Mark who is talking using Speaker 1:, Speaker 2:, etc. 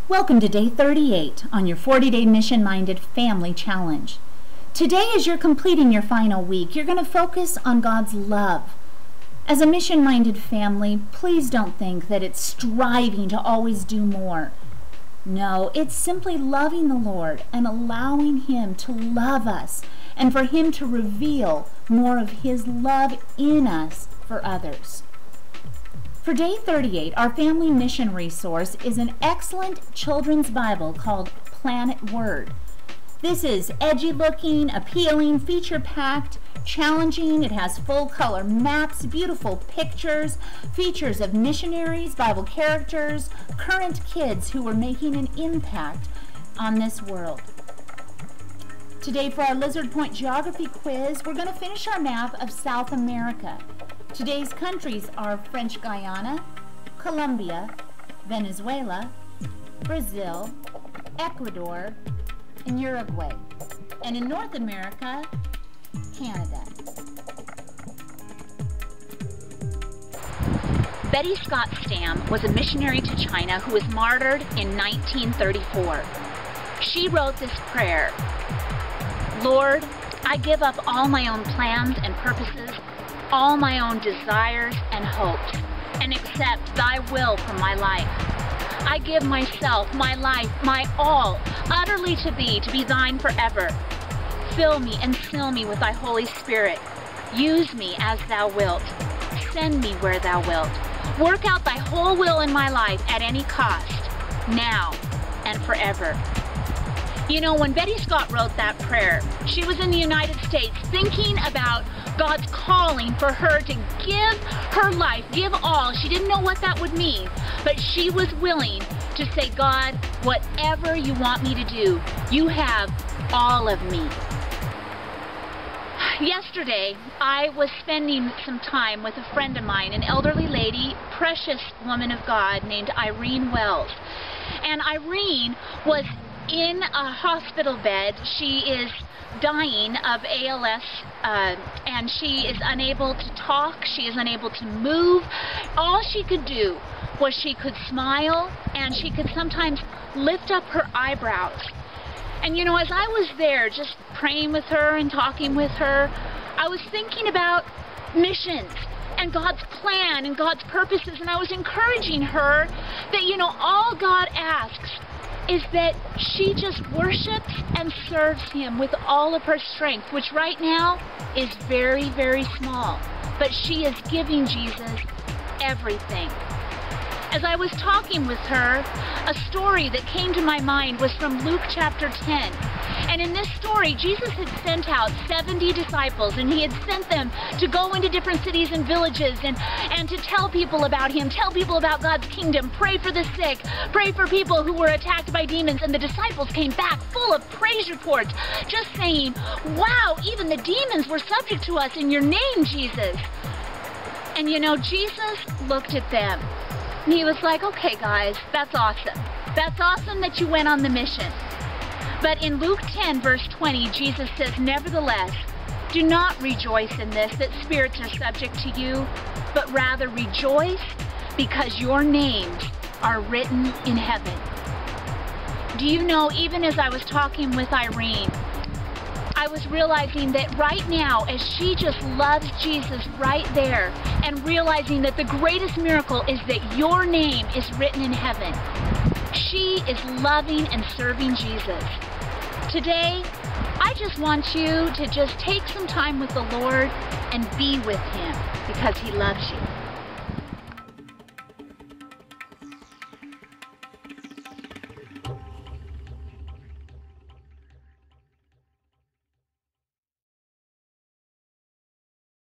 Speaker 1: Welcome to day 38 on your 40-day mission-minded family challenge. Today, as you're completing your final week, you're going to focus on God's love. As a mission-minded family, please don't think that it's striving to always do more. No, it's simply loving the Lord and allowing Him to love us and for Him to reveal more of His love in us for others. For day 38, our family mission resource is an excellent children's Bible called Planet Word. This is edgy-looking, appealing, feature-packed, challenging. It has full-color maps, beautiful pictures, features of missionaries, Bible characters, current kids who are making an impact on this world. Today, for our Lizard Point Geography quiz, we're going to finish our map of South America. Today's countries are French Guiana, Colombia, Venezuela, Brazil, Ecuador, and Uruguay. And in North America, Canada. Betty Scott Stam was a missionary to China who was martyred in 1934. She wrote this prayer: Lord, I give up all my own plans and purposes, all my own desires and hopes, and accept thy will for my life. I give myself, my life, my all, utterly to thee, to be thine forever. Fill me and fill me with thy Holy Spirit. Use me as thou wilt. Send me where thou wilt. Work out thy whole will in my life at any cost, now and forever. You know, when Betty Scott wrote that prayer, she was in the United States thinking about God's calling for her to give her life, give all. She didn't know what that would mean, but she was willing to say, God, whatever you want me to do, you have all of me. Yesterday, I was spending some time with a friend of mine, an elderly lady, precious woman of God named Irene Wells. And Irene was in a hospital bed. She is dying of ALS, and she is unable to talk. She is unable to move. All she could do was she could smile, and she could sometimes lift up her eyebrows. And you know, as I was there just praying with her and talking with her, I was thinking about missions and God's plan and God's purposes, and I was encouraging her that, you know, all God asks is that she just worships and serves Him with all of her strength, which right now is very, very small. But she is giving Jesus everything. As I was talking with her, a story that came to my mind was from Luke chapter 10. And in this story, Jesus had sent out 70 disciples, and He had sent them to go into different cities and villages and to tell people about Him, tell people about God's kingdom, pray for the sick, pray for people who were attacked by demons. And the disciples came back full of praise reports, just saying, wow, even the demons were subject to us in your name, Jesus. And you know, Jesus looked at them, and He was like, okay, guys, that's awesome. That's awesome that you went on the mission. But in Luke 10, verse 20, Jesus says, nevertheless, do not rejoice in this, that spirits are subject to you, but rather rejoice because your names are written in heaven. Do you know, even as I was talking with Irene, I was realizing that right now, as she just loves Jesus right there, and realizing that the greatest miracle is that your name is written in heaven, she is loving and serving Jesus. Today, I just want you to just take some time with the Lord and be with Him because He loves you.